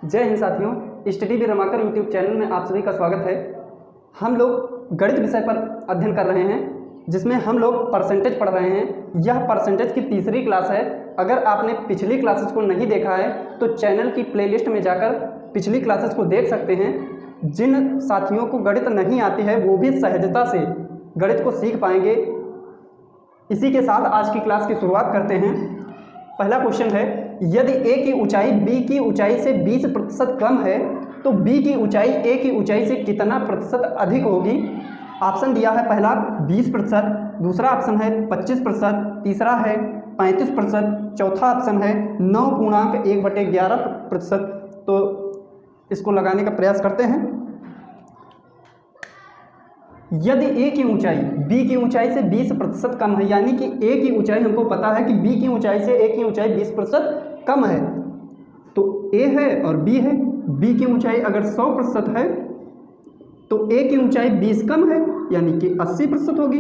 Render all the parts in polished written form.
जय हिंद साथियों, study with Ramakar YouTube channel में आप सभी का स्वागत है। हम लोग गणित विषय पर अध्ययन कर रहे हैं, जिसमें हम लोग परसेंटेज पढ़ रहे हैं। यह परसेंटेज की तीसरी क्लास है। अगर आपने पिछली क्लासेस को नहीं देखा है तो चैनल की प्लेलिस्ट में जाकर पिछली क्लासेस को देख सकते हैं। जिन साथियों को गणित नहीं आती है वो भी सहजता से गणित को सीख पाएंगे। इसी के साथ आज की क्लास की शुरुआत करते हैं। पहला क्वेश्चन है, यदि a की ऊंचाई b की ऊंचाई से 20% कम है तो b की ऊंचाई a की ऊंचाई से कितना प्रतिशत अधिक होगी। ऑप्शन दिया है, पहला 20%, दूसरा ऑप्शन है 25%, तीसरा है 35%, चौथा ऑप्शन है 9.1/11%। तो इसको लगाने का प्रयास करते हैं। यदि a की ऊंचाई b की ऊंचाई से 20% कम है, यानी कि a की ऊंचाई हमको पता है कि b की ऊंचाई से a की ऊंचाई 20% कम है, तो a है और b है। b की ऊंचाई अगर 100% है तो a की ऊंचाई 20 कम है, यानी कि 80% होगी।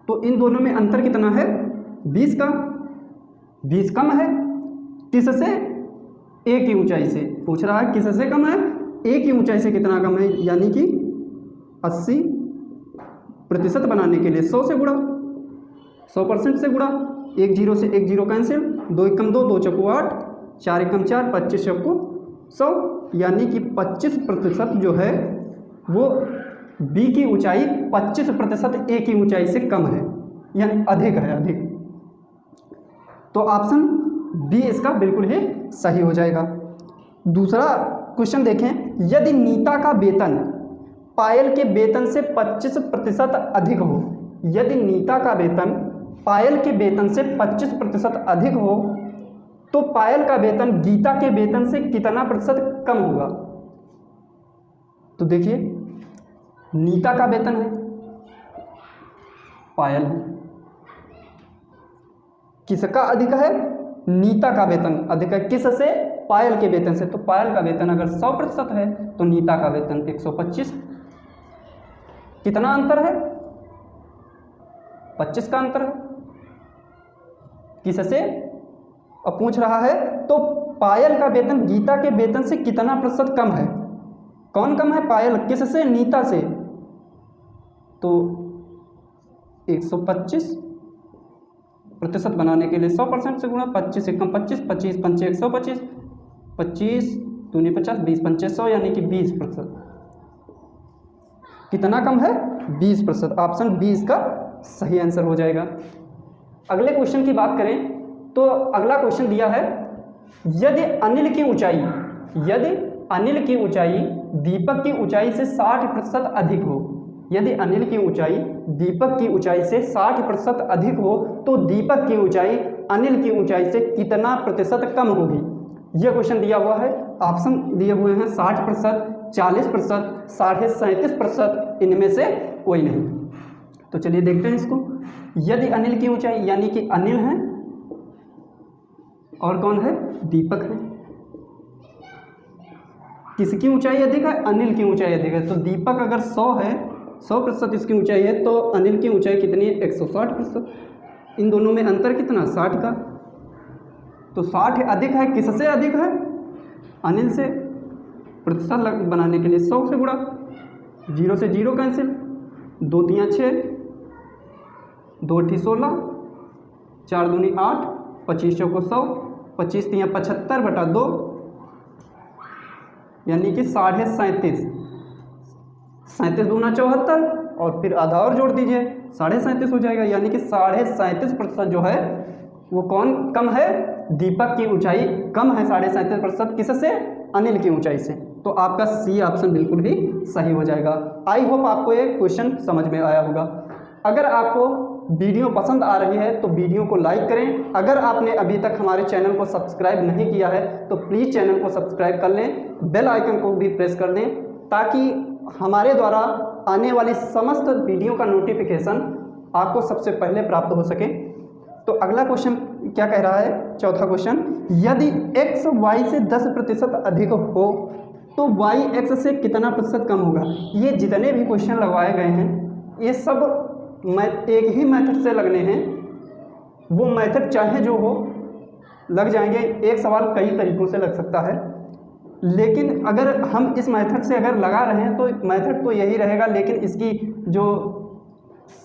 तो इन दोनों में अंतर कितना है? 20 का। 20 कम है किससे? a की ऊंचाई से। पूछ रहा है किससे कम है? a की ऊंचाई से कितना कम है, यानी कि 80% बनाने के लिए 100 से गुणा, 100% से गुणा। 1 0 से 1 0 कैंसिल, 2 एकम 2, 2 चौको 8, 4 एकम 4, 25 चौको 100, यानी कि 25% जो है वो b की ऊंचाई 25% a की ऊंचाई से कम है, यानी अधिक है, अधिक। तो ऑप्शन बी इसका बिल्कुल ही सही हो जाएगा। दूसरा क्वेश्चन देखें, यदि नीता का वेतन पायल के वेतन से 25% अधिक हो, यदि नीता का वेतन पायल के वेतन से 25% अधिक हो तो पायल का वेतन गीता के वेतन से कितना प्रतिशत कम होगा। तो देखिए, नीता का वेतन है, पायल है, किसका अधिक है? नीता का वेतन अधिक है। किससे? पायल के वेतन से। तो पायल का वेतन अगर 100% है तो नीता का वेतन 125। कितना अंतर है? 25 का अंतर है। किससे? अब पूछ रहा है तो पायल का वेतन गीता के वेतन से कितना प्रतिशत कम है। कौन कम है? पायल। किससे? नीता से। तो 125% बनाने के लिए 100% से गुणा, 25 एकम 25, 25 पंचे 125, 25 दूनी 50, 20 पंचे 100, यानी कि 20%। कितना कम है? 20%। ऑप्शन बी इसका सही आंसर हो जाएगा। अगले क्वेश्चन की बात करें तो अगला क्वेश्चन दिया है, यदि अनिल की ऊंचाई दीपक की ऊंचाई से 60% अधिक हो, यदि अनिल की ऊंचाई दीपक की ऊंचाई से 60% अधिक हो तो दीपक की ऊंचाई अनिल की ऊंचाई से कितना प्रतिशत कम होगी। यह क्वेश्चन दिया हुआ है। ऑप्शन दिए हुए हैं 60%, 40%, 37.5%, इनमें से कोई नहीं। तो चलिए देखते हैं इसको। यदि अनिल की ऊंचाई, यानी कि अनिल है और कौन है? दीपक है। किसकी ऊंचाई अधिक है? अनिल की ऊंचाई अधिक है। तो दीपक अगर 100 है, 100% इसकी ऊंचाई है, तो अनिल की ऊंचाई कितनी है? 160%। इन दोनों में अंतर कितना? 60 का। तो 60 अधिक है। किससे अधिक है? अनिल से। प्रतिशत बनाने के लिए 100 से गुणा, 0 से 0 कैंसिल, 2 3 6, 2 8 16, 4 दूनी 8, 25 चौको 100, 25 3 75/2, यानी कि 37.5। 37 दूना 74, और फिर आधा और जोड़ दीजिए, 37.5 हो जाएगा। यानी कि 37.5% जो है वो कौन कम है? दीपक की ऊंचाई कम है 37.5%। किससे? अनिल की ऊंचाई से। तो आपका सी ऑप्शन बिल्कुल ही सही हो जाएगा। आई होप आपको ये क्वेश्चन समझ में आया होगा। अगर आपको वीडियो पसंद आ रही है तो वीडियो को लाइक करें। अगर आपने अभी तक हमारे चैनल को सब्सक्राइब नहीं किया है तो प्लीज़ चैनल को सब्सक्राइब कर लें, बेल आइकन को भी प्रेस कर दें, ताकि हमारे द्वारा आने वाली समस्त वीडियो का नोटिफिकेशन आपको सबसे पहले प्राप्त हो सके। तो अगला क्वेश्चन क्या कह रहा है? चौथा क्वेश्चन, यदि x y से 10% अधिक हो तो y x से कितना प्रतिशत कम होगा। ये जितने भी क्वेश्चन लगवाए गए हैं ये सब एक ही मेथड से लगने हैं। वो मेथड चाहे जो हो लग जाएंगे। एक सवाल कई तरीकों से लग सकता है। लेकिन अगर हम इस मेथड से अगर लगा रहे हैं तो मेथड तो यही रहेगा, लेकिन इसकी जो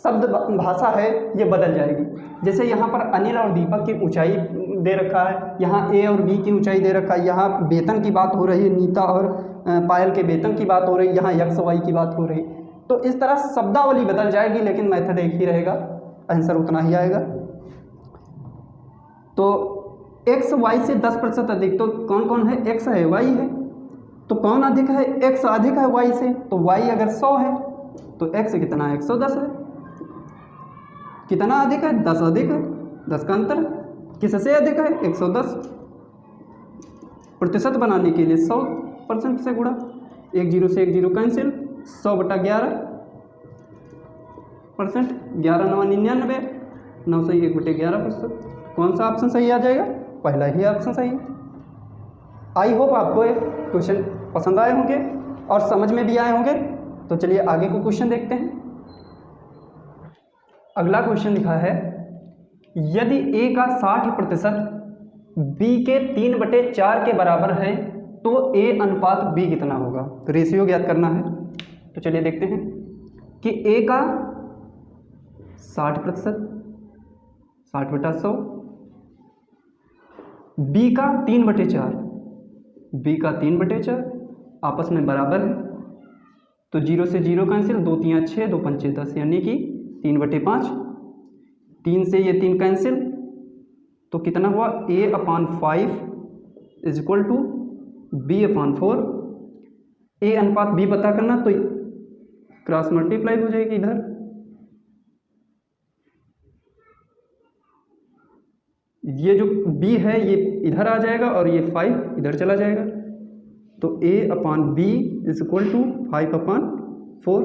शब्द भाषा है ये बदल जाएगी। जैसे यहाँ पर अनिल और दीपक की ऊंचाई दे रखा है, यहाँ ए और बी की ऊंचाई दे रखा है, यहाँ वेतन की बात हो रही है, नीता और पायल के वेतन की बात हो रही है, यहाँ एक्स वाई की बात हो रही। तो इस तरह शब्दावली बदल जाएगी, लेकिन मेथड एक ही रहेगा, आंसर उतना ही आएगा। तो एक्स वाई से 10% अधिक, तो कौन कौन है? एक्स है, वाई है, तो कौन अधिक है? एक्स अधिक है वाई से, तो वाई अगर 100 है तो एक्स कितना है? 110 है। कितना अधिक है? 10 अधिक है, 10 का अंतर। किससे अधिक है? 110। प्रतिशत बनाने के लिए 100% से गुणा, 1 0 से 1 0 कैंसिल, 100/11%, 11 9 99, 9 से 1/11%। कौन सा ऑप्शन सही आ जाएगा? पहला ही ऑप्शन सही है। आई होप आपको ये क्वेश्चन पसंद आए होंगे और समझ में भी आए होंगे। तो चलिए आगे को क्वेश्चन देखते हैं। अगला क्वेश्चन लिखा है, यदि ए का 60% बी के 3/4 के बराबर है तो ए अनुपात बी कितना होगा? तो रेशियो ज्ञात करना है। तो चलिए देखते हैं कि ए का 60%, 60/100, बी का 3/4, बी का 3/4 आपस में बराबर है, तो 0 से 0 कैंसिल, 2 3 6, 2 5 10, यानी कि 3/5। 3 से ये 3 कैंसिल, तो कितना हुआ? A/5 = B/4। ए अनुपात बी पता करना, तो क्रॉस मल्टीप्लाई हो जाएगी इधर, ये जो b है ये इधर आ जाएगा और ये 5 इधर चला जाएगा, तो A/B = 5/4,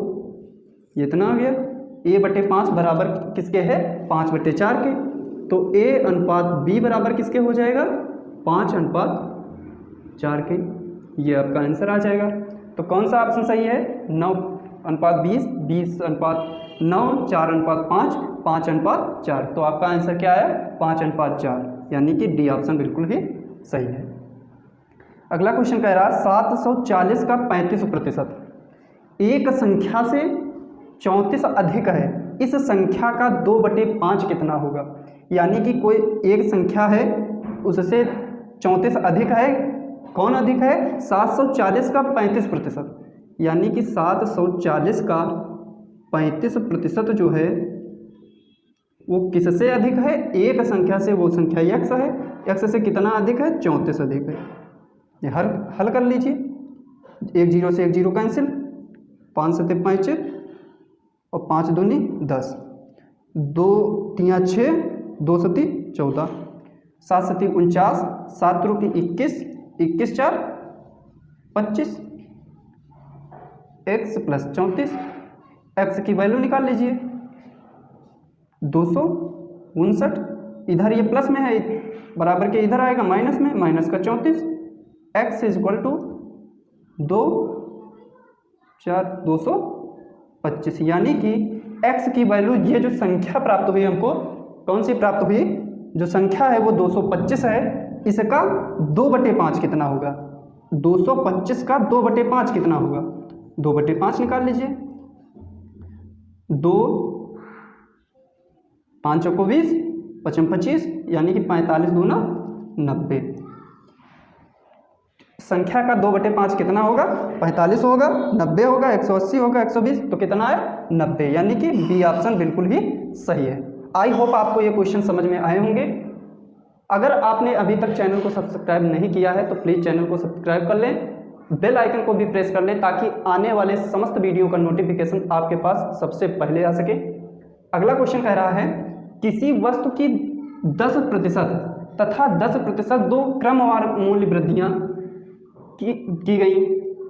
ये इतना आ गया। A/5 बराबर किसके है? 5/4 के, तो A अनुपात B बराबर किसके हो जाएगा? 5/4 के। ये आपका आंसर आ जाएगा। तो कौन सा ऑप्शन सही है? 9/20, 20/9, 4/5, 5/4। तो आपका आंसर क्या है? 5/4, यानी कि डी ऑप्शन बिल्कुल ही सही है। अगला क्वेश्चन कह रहा है 740 का 35%। एक संख्या से 34 अधिक है, इस संख्या का 2/5 कितना होगा? यानी कि कोई एक संख्या है उससे 34 अधिक है, कौन अधिक है? 740 का 35%, यानी कि 740 का 35% जो है वो किससे अधिक है? एक संख्या से, वो संख्या x है, x से कितना अधिक है? 34 अधिक है। ये हल कर लीजिए, 1 0 से 1 0 कैंसिल, 5 7 5 और 5 दूनी 10, 2 3 6, 2 7 14, 7 7 49, 7 3 21, 21 4 25, x + 34, x की वैल्यू निकाल लीजिए 259। इधर ये प्लस में है, बराबर के इधर आएगा माइनस में, माइनस का 34, x = 2 4 225, यानी कि x की वैल्यू, ये जो संख्या प्राप्त हुई हमको, कौन सी प्राप्त हुई? जो संख्या है वो 225 है, इसका 2/5 कितना होगा? 225 का 2/5 कितना होगा? 2/5 निकाल लीजिए, 2 5 को 20, 5 25, यानी कि 45 दूना 90। संख्या का 2/5 कितना होगा? 45 होगा, 90 होगा, 180 होगा, 120, तो कितना है? 90, यानी कि बी ऑप्शन बिल्कुल ही सही है। आई होप आपको ये क्वेश्चन समझ में आए होंगे। अगर आपने अभी तक चैनल को सब्सक्राइब नहीं किया है तो प्लीज़ चैनल को सब्सक्राइब कर लें, बेल आइकन को भी प्रेस कर लें, ताकि आने वाले समस्त वीडियो का नोटिफिकेशन आपके पास सबसे पहले आ सके। अगला क्वेश्चन कह रहा है, किसी वस्तु की 10% तथा 10% दो क्रमवार मूल्य वृद्धियां की गई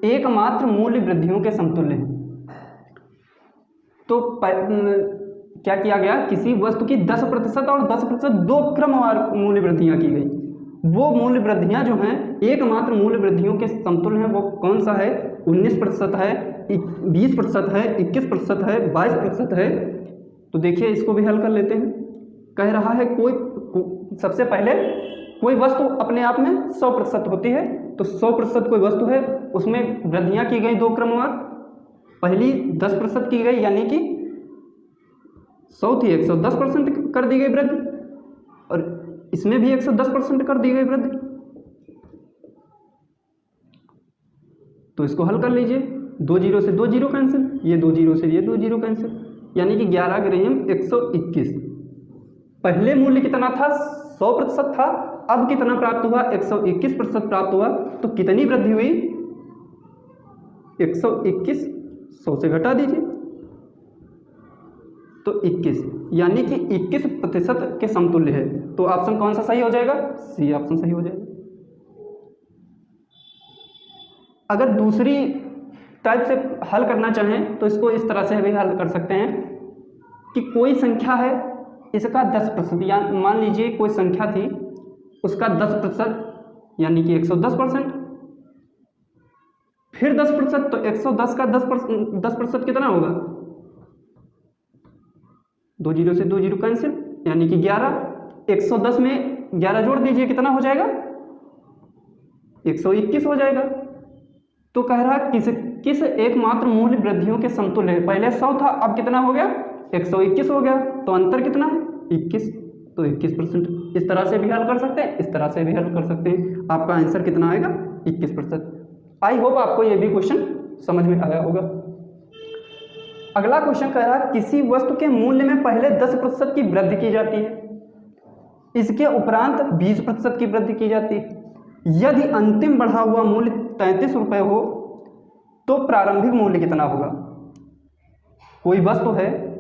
एकमात्र मूल्य वृद्धियों के समतुल्य हैं। तो क्या किया गया? किसी वस्तु की 10% और 10% दो क्रमवार मूल्य वृद्धियां की गई। वो मूल्य वृद्धियां जो हैं एकमात्र मूल्य वृद्धियों के समतुल्य हैं। वो कौन सा है? 19% है, 20% है, 21% है, 22% है। तो देखिए इसको भी हल कर लेते हैं। कह रहा है सबसे पहले कोई वस्तु अपने आप में 100% होती है, तो 100% कोई वस्तु है, उसमें वृद्धियाँ की गई 2 क्रमवार। पहली 10% की गई, यानी कि 100 थी 110% कर दी गई वृद्धि, और इसमें भी 110% कर दी गई वृद्धि। तो इसको हल कर लीजिए, 2 जीरो से 2 जीरो कैंसिल, ये 2 जीरो से ये 2 जीरो कैंसिल, यानी कि 11 ग्राम 121। पहले मूल्य कितना था? 100% था, अब कितना प्राप्त हुआ? 121% प्राप्त हुआ। तो कितनी वृद्धि हुई? 121 100 से घटा दीजिए तो 21, यानी कि 21% के समतुल्य है। तो ऑप्शन कौन सा सही हो जाएगा? सी ऑप्शन सही हो जाएगा। अगर दूसरी टाइप से हल करना चाहें तो इसको इस तरह से भी हल कर सकते हैं कि कोई संख्या है, इसका 10%, या मान लीजिए कोई संख्या थी, उसका 10%, यानी कि 110%, फिर 10%, तो 110 का 10% कितना होगा? 2 जीरो से 2 जीरो कैंसिल, यानी कि 11। 110 में 11 जोड़ दीजिए, कितना हो जाएगा? 121 हो जाएगा। तो कह रहा किस एकमात्र मूल्य वृद्धियों के समतुल्य है? पहले 100 था, अब कितना हो गया? 121 हो गया। तो अंतर कितना है? 21। तो 21%। इस तरह से भी हल कर सकते हैं, इस तरह से भी हल कर सकते हैं। आपका आंसर कितना आएगा? 21%। आई होप आपको ये भी क्वेश्चन समझ में आया होगा। अगला क्वेश्चन कह रहा है किसी वस्तु के मूल्य में पहले 10% की वृद्धि की जाती है, इसके उपरांत 20% की वृद्धि की जाती है। यदि अंतिम बढ़ा हुआ मूल्य 33 रुपये हो तो प्रारंभिक मूल्य कितना होगा? कोई वस्तु है,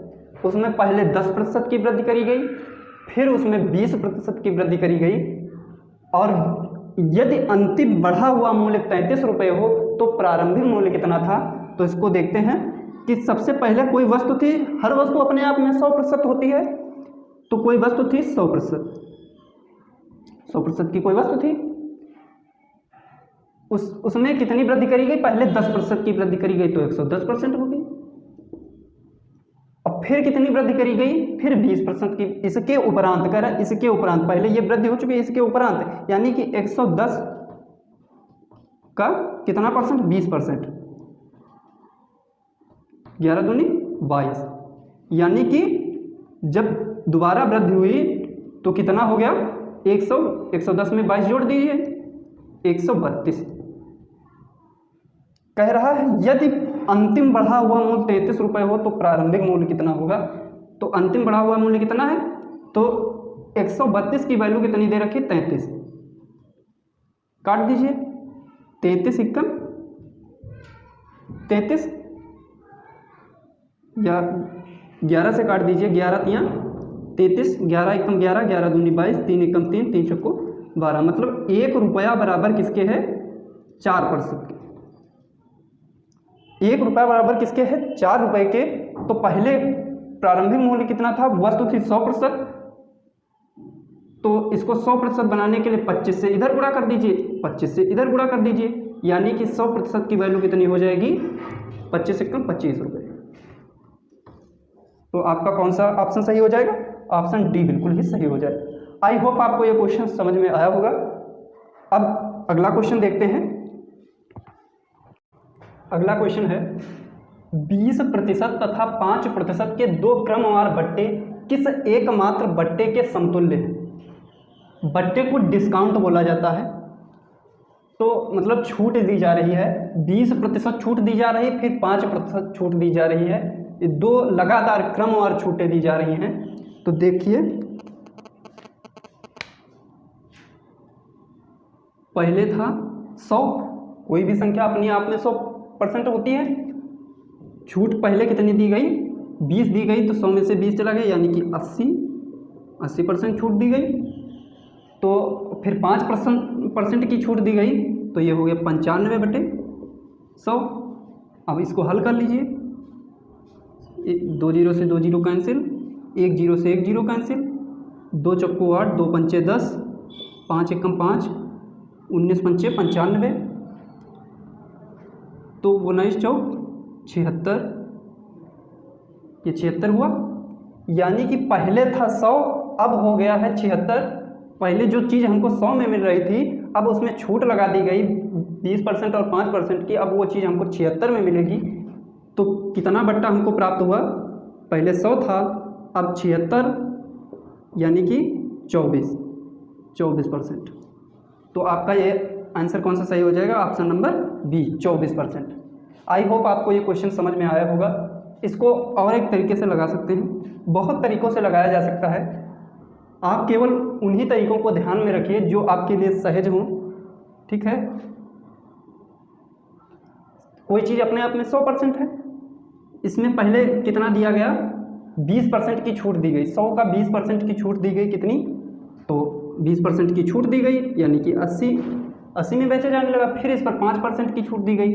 उसमें पहले 10% की वृद्धि करी गई, फिर उसमें 20% की वृद्धि करी गई, और यदि अंतिम बढ़ा हुआ मूल्य 33 रुपये हो तो प्रारंभिक मूल्य कितना था? तो इसको देखते हैं कि सबसे पहले कोई वस्तु थी, हर वस्तु अपने आप में 100% होती है, तो कोई वस्तु थी 100% की कोई वस्तु थी, उसमें कितनी वृद्धि करी गई? पहले 10% की वृद्धि करी गई, तो 110% हो गई। और फिर कितनी वृद्धि करी गई? फिर 20% की। इसके उपरांत कह रहा है, इसके उपरांत, पहले ये वृद्धि हो चुकी है, इसके उपरांत, यानी कि 110 का कितना परसेंट? 20%। 11 दूनी 22, यानी कि जब दोबारा वृद्धि हुई तो कितना हो गया? 110 में 22 जोड़ दीजिए, 132। कह रहा है यदि अंतिम बढ़ा हुआ मूल्य 33 रुपये हो तो प्रारंभिक मूल्य कितना होगा? तो अंतिम बढ़ा हुआ मूल्य कितना है? तो 132 की वैल्यू कितनी दे रखी? 33। काट दीजिए, 33 इक्कम 33, या 11 से काट दीजिए, 11 तियाँ 33, 11 इक्कम 11, 11 दूनी 22, 3 इक्कम 3, 3 चौको 12, मतलब 1 रुपया बराबर किसके है? 4% के। 1 रुपया बराबर किसके है? 4 रुपये के। तो पहले प्रारंभिक मूल्य कितना था? वस्तु थी 100%, तो इसको 100% बनाने के लिए 25 से इधर गुणा कर दीजिए, 25 से इधर गुणा कर दीजिए, यानी कि 100% की वैल्यू कितनी हो जाएगी? 25 इक्कम 25 रुपये। तो आपका कौन सा ऑप्शन सही हो जाएगा? ऑप्शन डी बिल्कुल ही सही हो जाएगा। आई होप आपको ये क्वेश्चन समझ में आया होगा। अब अगला क्वेश्चन देखते हैं। अगला क्वेश्चन है 20% तथा 5% के 2 क्रमवार बट्टे किस एकमात्र बट्टे के समतुल्य हैं? बट्टे को डिस्काउंट बोला जाता है, तो मतलब छूट दी जा रही है, 20% छूट दी जा रही है, फिर 5% छूट दी जा रही है, ये 2 लगातार क्रमवार छूटें दी जा रही हैं। तो देखिए, पहले था 100, कोई भी संख्या अपनी आप में 100% होती है, छूट पहले कितनी दी गई? 20 दी गई, तो 100 में से 20 चला गया, यानी कि 80% छूट दी गई। तो फिर 5% की छूट दी गई, तो ये हो गया 95/100। अब इसको हल कर लीजिए, 2 जीरो से 2 जीरो कैंसिल, 1 जीरो से 1 जीरो कैंसिल, 2 चौको 8, 2 पंचे 10, 5 एकम 5, 19 पंचे 95, तो 19 चौक 76, ये 76 हुआ, यानी कि पहले था 100, अब हो गया है 76। पहले जो चीज़ हमको 100 में मिल रही थी, अब उसमें छूट लगा दी गई 20% और 5% की, अब वो चीज़ हमको 76 में मिलेगी। तो कितना बट्टा हमको प्राप्त हुआ, पहले 100 था, अब 76 यानी कि 24%। तो आपका ये आंसर कौन सा सही हो जाएगा, option number B 24%। I hope आपको ये क्वेश्चन समझ में आया होगा। इसको और एक तरीके से लगा सकते हैं, बहुत तरीक़ों से लगाया जा सकता है। आप केवल उन्हीं तरीक़ों को ध्यान में रखिए जो आपके लिए सहज हों, ठीक है। कोई चीज़ अपने आप में 100% है, इसमें पहले कितना दिया गया, 20% की छूट दी गई, 100 का 20% की छूट दी गई, कितनी, तो 20% की छूट दी गई यानी कि 80 में बेचा जाने लगा। फिर इस पर 5% की छूट दी गई,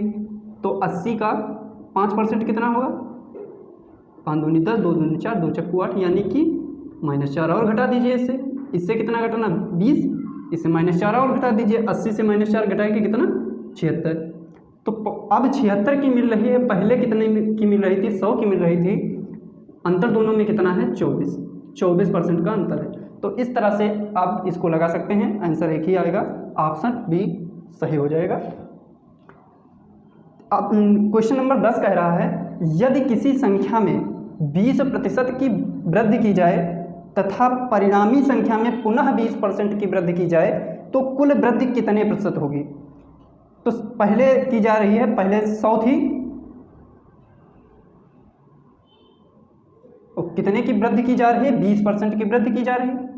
तो 80 का 5% कितना होगा, 5 दूनी 10, 2 दूनी 4, 2 चक्कू 8, यानी कि -4 और घटा दीजिए इससे कितना घटाना, 20, इससे -4 और घटा दीजिए, 80 से -4 घटाएंगे कितना, 76। तो अब 76 की मिल रही है, पहले कितने की मिल रही थी, 100 की मिल रही थी, अंतर दोनों में कितना है, 24% का अंतर है। तो इस तरह से आप इसको लगा सकते हैं, आंसर एक ही आएगा, ऑप्शन बी सही हो जाएगा। अब क्वेश्चन नंबर 10 कह रहा है, यदि किसी संख्या में 20% की वृद्धि की जाए तथा परिणामी संख्या में पुनः 20% की वृद्धि की जाए तो कुल वृद्धि कितने प्रतिशत होगी। तो पहले की जा रही है, पहले 100 थी, और कितने की वृद्धि की जा रही है, 20% की वृद्धि की जा रही है,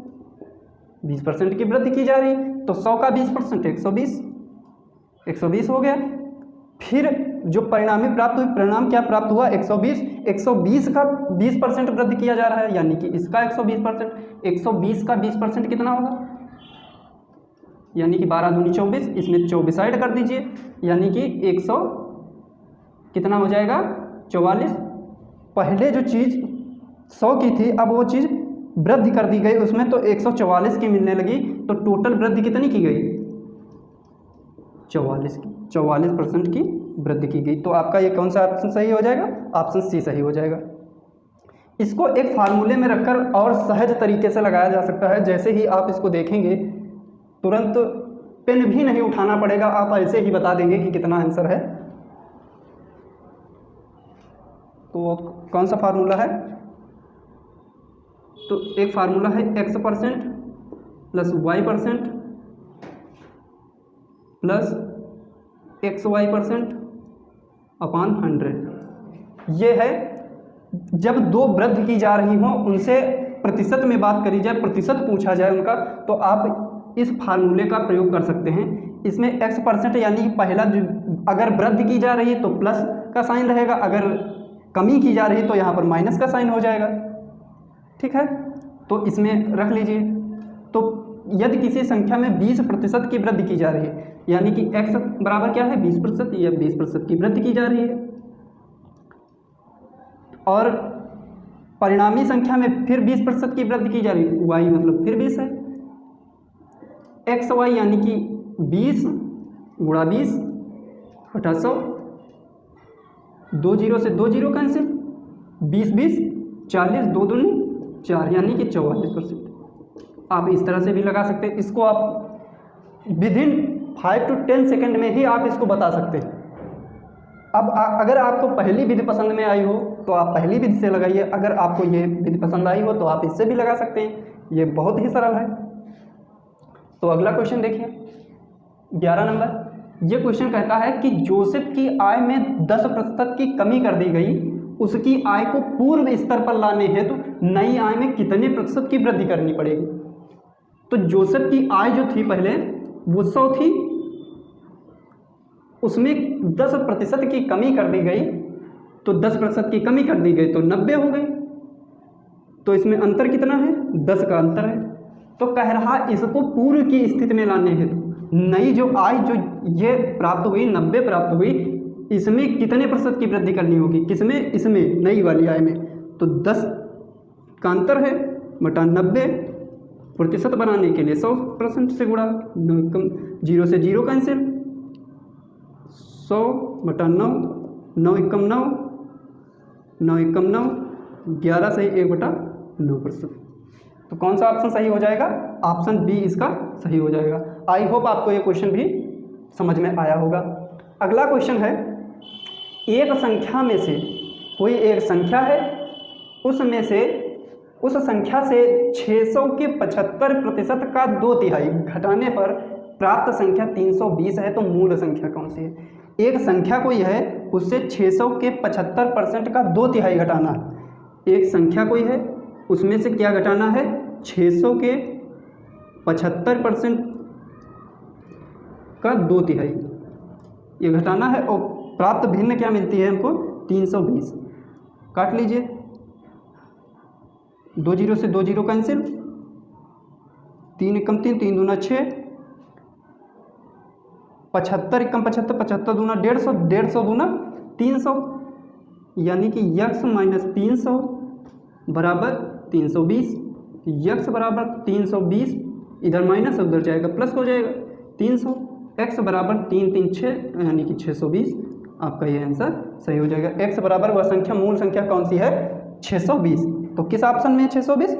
20% की वृद्धि की जा रही है। तो 100 का 20% 120 हो गया। फिर जो परिणामी प्राप्त हुई, परिणाम क्या प्राप्त हुआ, 120 का 20% वृद्धि किया जा रहा है, यानी कि इसका 120%, 120 का 20% कितना होगा, यानी कि 12 दूनी 24, इसमें 24 ऐड कर दीजिए, यानी कि 100 कितना हो जाएगा, 44। पहले जो चीज़ 100 की थी, अब वो चीज़ वृद्धि कर दी गई उसमें, तो 144 की मिलने लगी। तो टोटल वृद्धि कितनी की गई, 44% की वृद्धि की गई। तो आपका ये कौन सा ऑप्शन सही हो जाएगा, ऑप्शन सी सही हो जाएगा। इसको एक फार्मूले में रखकर और सहज तरीके से लगाया जा सकता है। जैसे ही आप इसको देखेंगे तुरंत पेन भी नहीं उठाना पड़ेगा, आप ऐसे ही बता देंगे कि कितना आंसर है। तो कौन सा फार्मूला है, तो एक फार्मूला है x% + y% + xy% अपान 100। ये है जब दो वृद्धि की जा रही हों, उनसे प्रतिशत में बात करी जाए, प्रतिशत पूछा जाए उनका, तो आप इस फार्मूले का प्रयोग कर सकते हैं। इसमें x% यानी पहला जो अगर वृद्धि की जा रही है तो प्लस का साइन रहेगा, अगर कमी की जा रही है तो यहाँ पर माइनस का साइन हो जाएगा, ठीक है। तो इसमें रख लीजिए। तो यदि किसी संख्या में 20% की वृद्धि की जा रही है, यानी कि x बराबर क्या है, 20%, या 20% की वृद्धि की जा रही है, और परिणामी संख्या में फिर 20% की वृद्धि की जा रही है, y मतलब फिर 20 है, xy यानी कि 20 गुणा 20 बटा 100, 2 0 से 2 0 कैंसिल, 20 20 40, 2 दूनी 4, यानी कि 44%। आप इस तरह से भी लगा सकते हैं। इसको आप विदिन 5 to 10 सेकेंड में ही आप इसको बता सकते हैं। अब अगर आपको पहली विधि पसंद में आई हो तो आप पहली विधि से लगाइए, अगर आपको ये विधि पसंद आई हो तो आप इससे भी लगा सकते हैं। ये बहुत ही सरल है। तो अगला क्वेश्चन देखिए, 11 नंबर। ये क्वेश्चन कहता है कि जोसेफ की आय में 10% की कमी कर दी गई, उसकी आय को पूर्व स्तर पर लाने हेतु नई आय में कितने प्रतिशत की वृद्धि करनी पड़ेगी। तो जोसेफ की आय जो थी पहले वो 100 थी, उसमें 10% की कमी कर दी गई, तो 10% की कमी कर दी गई तो 90 हो गई। तो इसमें अंतर कितना है, 10 का अंतर है। तो कह रहा इसको पूर्व की स्थिति में लाने हेतु नई जो आय जो ये प्राप्त हुई 90 प्राप्त हुई, इसमें कितने प्रतिशत की वृद्धि करनी होगी, किसमें, इसमें नई वाली आय में। तो 10 का अंतर है बटा 90, प्रतिशत बनाने के लिए 100% से गुणा, 0 से 0 कैंसिल, 100 बटा 9, 9 एकम 9, 9 एकम 9, 11 से 1 बटा 9%। तो कौन सा ऑप्शन सही हो जाएगा, ऑप्शन बी इसका सही हो जाएगा। आई होप आपको ये क्वेश्चन भी समझ में आया होगा। अगला क्वेश्चन है, एक संख्या में से कोई एक संख्या है, उसमें से उस संख्या से 600 के 75% का 2/3 घटाने पर प्राप्त संख्या 320 है, तो मूल संख्या कौन सी है? एक संख्या कोई है, उससे 600 के 75% का 2/3 घटाना है। एक संख्या कोई है, उसमें से क्या घटाना है? 600 के 75% का 2/3 ये घटाना है, और प्राप्त भिन्न क्या मिलती है हमको? 320। काट लीजिए, 2 जीरो से 2 जीरो कैंसिल, 3 एकम 3, 3 दूना 6, 75 एकम 75, 75 दूना 150, 150 दूना 300, यानी कि यक्स माइनस 300 बराबर 320। यक्स बराबर 320, इधर माइनस उधर जाएगा प्लस हो जाएगा 300। एक्स बराबर 3 3 6, यानी कि 620। आपका ये आंसर सही हो जाएगा। एक्स बराबर वह संख्या, मूल संख्या कौन सी है? 620। तो किस ऑप्शन में 620?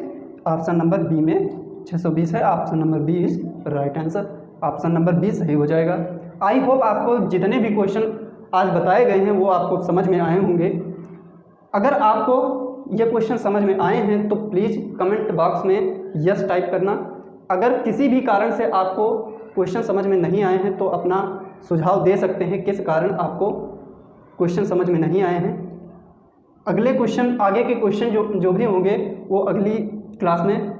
ऑप्शन नंबर बी में 620 है। Option number B is right answer. Option number B सही हो जाएगा। आई होप आपको जितने भी क्वेश्चन आज बताए गए हैं वो आपको समझ में आए होंगे। अगर आपको ये क्वेश्चन समझ में आए हैं तो प्लीज़ कमेंट बॉक्स में यस टाइप करना। अगर किसी भी कारण से आपको क्वेश्चन समझ में नहीं आए हैं तो अपना सुझाव दे सकते हैं किस कारण आपको क्वेश्चन समझ में नहीं आए हैं। अगले क्वेश्चन, आगे के क्वेश्चन जो भी होंगे वो अगली क्लास में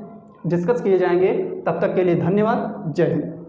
डिस्कस किए जाएंगे। तब तक के लिए धन्यवाद। जय हिंद।